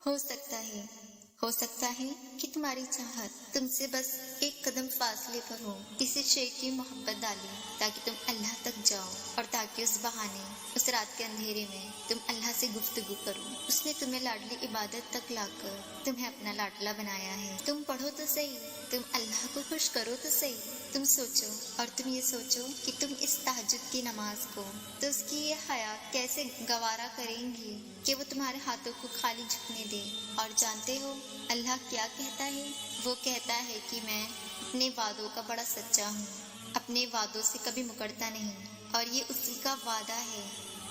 हो सकता है कि तुम्हारी चाहत तुमसे बस एक कदम फासले पर हो। किसी शे की मोहब्बत डाली ताकि तुम अल्लाह तक जाओ और ताकि उस बहाने उस रात के अंधेरे में तुम अल्लाह से गुफ्तगू करो। उसने तुम्हें लाडली इबादत तक लाकर तुम्हें अपना लाडला बनाया है। तुम पढ़ो तो सही, तुम अल्लाह को खुश करो तो सही। तुम सोचो और तुम ये सोचो कि तुम इस तहज्जुद की नमाज को तो उसकी ये हया कैसे गवारा करेंगी कि वो तुम्हारे हाथों को खाली झुकने दे। और जानते हो अल्लाह क्या कहता है? वो कहता है कि मैं अपने वादों का बड़ा सच्चा हूँ, अपने वादों से कभी मुकरता नहीं। और ये उसी का वादा है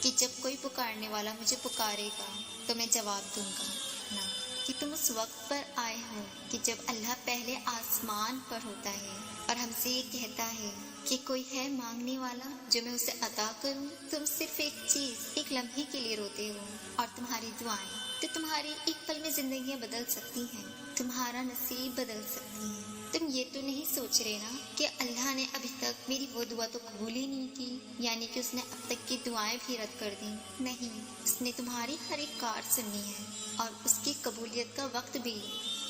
कि जब कोई पुकारने वाला मुझे पुकारेगा तो मैं जवाब दूंगा। ना कि तुम उस वक्त पर आए हो कि जब अल्लाह पहले आसमान पर होता है और हमसे ये कहता है कि कोई है मांगने वाला जो मैं उसे अता करूं। तुम सिर्फ एक चीज, एक लम्हे के लिए रोते हो और तुम्हारी दुआएं तो तुम्हारी एक पल में जिंदगियां बदल सकती हैं, तुम्हारा नसीब बदल सकती है। तुम ये तो नहीं सोच रहे ना कि अल्लाह ने अभी तक मेरी वो दुआ तो कबूल ही नहीं की, यानी कि उसने अब तक की दुआएं भी रद्द कर दी। नहीं, उसने तुम्हारी हर एक कार सुननी है और उसकी कबूलियत का वक्त भी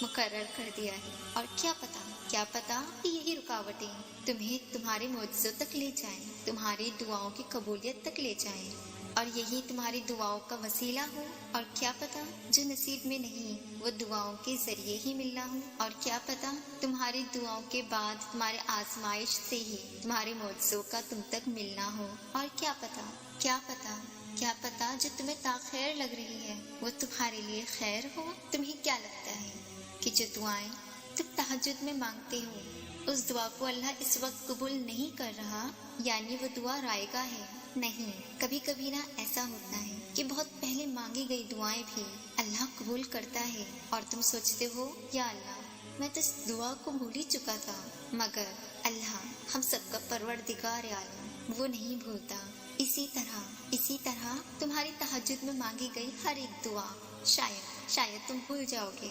मुकर्रर कर दिया है। और क्या पता कि यही रुकावटें तुम्हें तुम्हारे मौजज़ों तक ले जाएं, तुम्हारी दुआओं की कबूलियत तक ले जाएं और यही तुम्हारी दुआओं का वसीला हो। और क्या पता जो नसीब में नहीं वो दुआओं के जरिए ही मिलना हो। और क्या पता तुम्हारी दुआओं के बाद तुम्हारे आजमाइश से ही तुम्हारे मौजज़ों का तुम तक मिलना हो। और क्या पता जो तुम्हें ताख़ैर लग रही है वो तुम्हारे लिए खैर हो। तुम्हें क्या लगता है कि जो दुआएं तुम तहज्जुद में मांगते हो उस दुआ को अल्लाह इस वक्त कबूल नहीं कर रहा, यानी वो दुआ रायगा है? नहीं, कभी कभी ना ऐसा होता है कि बहुत पहले मांगी गई दुआएं भी अल्लाह कबूल करता है और तुम सोचते हो या अल्लाह मैं तो इस दुआ को भूल ही चुका था। मगर अल्लाह हम सबका परवरदिगार आलम वो नहीं भूलता। इसी तरह तुम्हारी तहज्जुद में मांगी गई हर एक दुआ शायद तुम भूल जाओगे,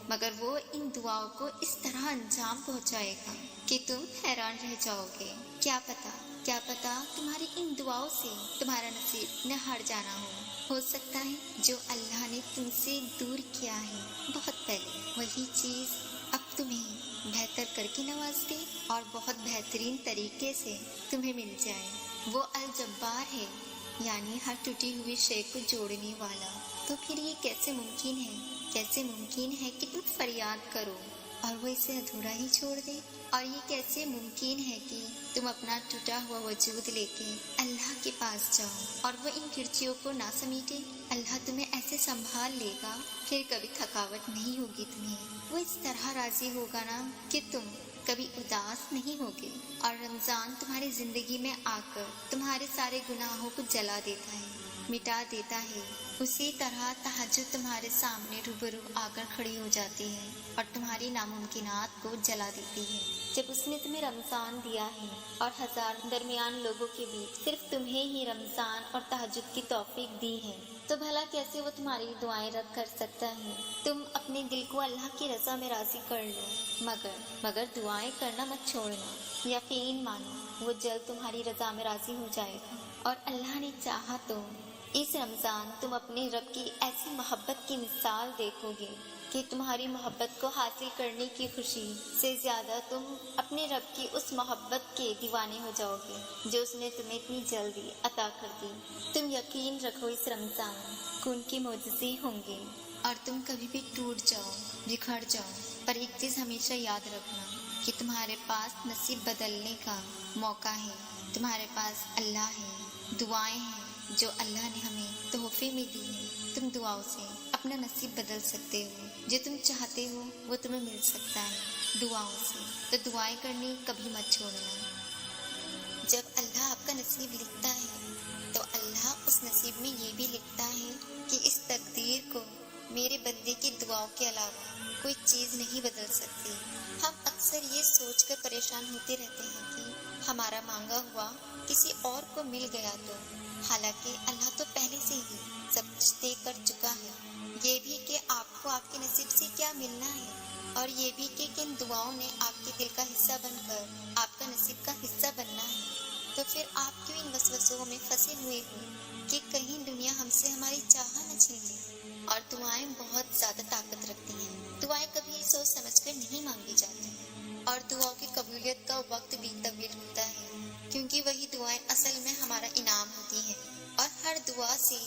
मगर वो इन दुआओं को इस तरह अंजाम पहुंचाएगा कि तुम हैरान रह जाओगे। क्या पता तुम्हारी इन दुआओं से तुम्हारा नसीब न हार जाना हो सकता है जो अल्लाह ने तुमसे दूर किया है बहुत पहले वही चीज अब तुम्हें बेहतर करके नवाज दे और बहुत बेहतरीन तरीके से तुम्हें मिल जाए। वो अल जब्बार है, यानी हर टूटी हुई शे को जोड़ने वाला। तो फिर ये कैसे मुमकिन है कि तुम फरियाद करो और वो इसे अधूरा ही छोड़ दे? और ये कैसे मुमकिन है कि तुम अपना टूटा हुआ वजूद लेके अल्लाह के पास जाओ और वो इन खिड़कियों को ना समेटे? अल्लाह तुम्हें ऐसे संभाल लेगा, फिर कभी थकावट नहीं होगी तुम्हें। वो इस तरह राजी होगा ना कि तुम कभी उदास नहीं होगे। और रमजान तुम्हारी जिंदगी में आकर तुम्हारे सारे गुनाहों को जला देता है, मिटा देता है। उसी तरह तहज्जुद तुम्हारे सामने रूबरू आकर खड़ी हो जाती है और तुम्हारी नामुमकिनात को जला देती है। जब उसने तुम्हें रमजान दिया है और हजार दरमियान लोगों के बीच सिर्फ तुम्हें ही रमजान और तहज्जुद की तौफीक दी है, तो भला कैसे वो तुम्हारी दुआएं रद्द कर सकता है? तुम अपने दिल को अल्लाह की रजा में राजी कर लो, मगर दुआएं करना मत छोड़ना। यकीन मानो वो जल्द तुम्हारी रजा में राजी हो जाएगा। और अल्लाह ने चाहा तो इस रमजान तुम अपने रब की ऐसी मोहब्बत की मिसाल देखोगे कि तुम्हारी मोहब्बत को हासिल करने की खुशी से ज्यादा तुम अपने रब की उस मोहब्बत के दीवाने हो जाओगे जो उसने तुम्हें इतनी जल्दी अता कर दी। तुम यकीन रखो इस रमजान को उनके मोजज़े होंगे और तुम कभी भी टूट जाओ, बिखर जाओ, पर एक चीज हमेशा याद रखना कि तुम्हारे पास नसीब बदलने का मौका है। तुम्हारे पास अल्लाह है, दुआएं हैं जो अल्लाह ने हमें तोहफे में दी है। तुम दुआओं से अपना नसीब बदल सकते हो, जो तुम चाहते हो वो तुम्हें मिल सकता है दुआओं से। तो दुआएं करनी कभी मत छोड़ना। जब अल्लाह आपका नसीब लिखता है तो अल्लाह उस नसीब में ये भी लिखता है कि इस तकदीर को मेरे बंदे की दुआओं के अलावा कोई चीज़ नहीं बदल सकती। हम अक्सर ये सोचकर परेशान होते रहते हैं कि हमारा मांगा हुआ किसी और को मिल गया तो, हालांकि अल्लाह तो पहले से ही सब कुछ तय कर चुका है। ये भी कि आपको आपके नसीब से क्या मिलना है और ये भी कि किन दुआओं ने आपके दिल का हिस्सा बनकर आपका नसीब का हिस्सा बनना है। तो फिर आप क्यों इन वसवसों में फंसे हुए हो कि कहीं दुनिया हमसे हमारी चाह न छीन ले और दुआएं बहुत ज्यादा ताकत रखती हैं। दुआएं कभी सोच समझ कर नहीं मांगी जाती और दुआओं की कबूलियत का वक्त भी तवील होता है, क्योंकि वही दुआएं असल में हमारा इनाम होती हैं और हर दुआ से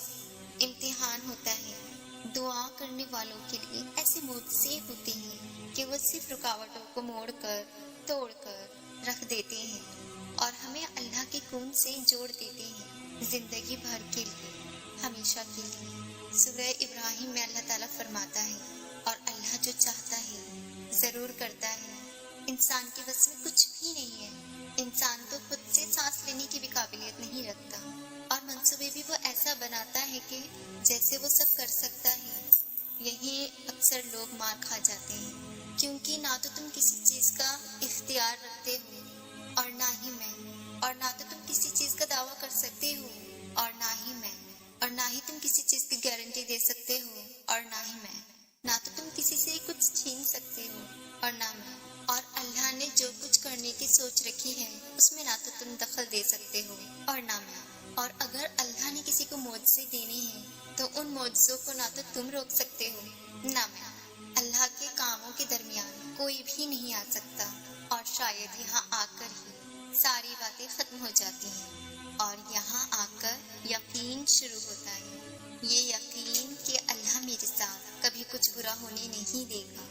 इम्तिहान होता है। दुआ करने वालों के लिए ऐसे मोज़े होते हैं कि वो सिर्फ रुकावटों को मोड़कर तोड़कर रख देते हैं और हमें अल्लाह के खून से जोड़ देते हैं, जिंदगी भर के लिए, हमेशा के लिए। सूरह इब्राहिम में अल्लाह ताला फरमाता है, और अल्लाह जो चाहता है जरूर करता है। इंसान के बस में कुछ भी नहीं है। इंसान तो खुद से सांस लेने की भी काबिलियत नहीं रखता और मंसूबे भी वो ऐसा बनाता है कि जैसे वो सब कर सकता है। यही अक्सर लोग मार खा जाते हैं, क्योंकि ना तो तुम किसी चीज का इख्तियार रखते हो और ना ही मैं, और ना तो तुम किसी चीज का दावा कर सकते हो और ना ही मैं, और ना ही तुम किसी चीज की गारंटी दे सकते हो और ना ही मैं, ना तो तुम किसी से कुछ छीन सकते हो और ना मैं। और अल्लाह ने जो कुछ करने की सोच रखी है उसमें ना तो तुम दखल दे सकते हो और ना मैं। और अगर अल्लाह ने किसी को मुआवजे देने हैं तो उन मुआवजों को ना तो तुम रोक सकते हो ना मैं। अल्लाह के कामों के दरमियान कोई भी नहीं आ सकता और शायद यहाँ आकर ही सारी बातें खत्म हो जाती हैं और यहाँ आकर यकीन शुरू होता है। ये यकीन कि अल्लाह मेरे साथ कभी कुछ बुरा होने नहीं देगा,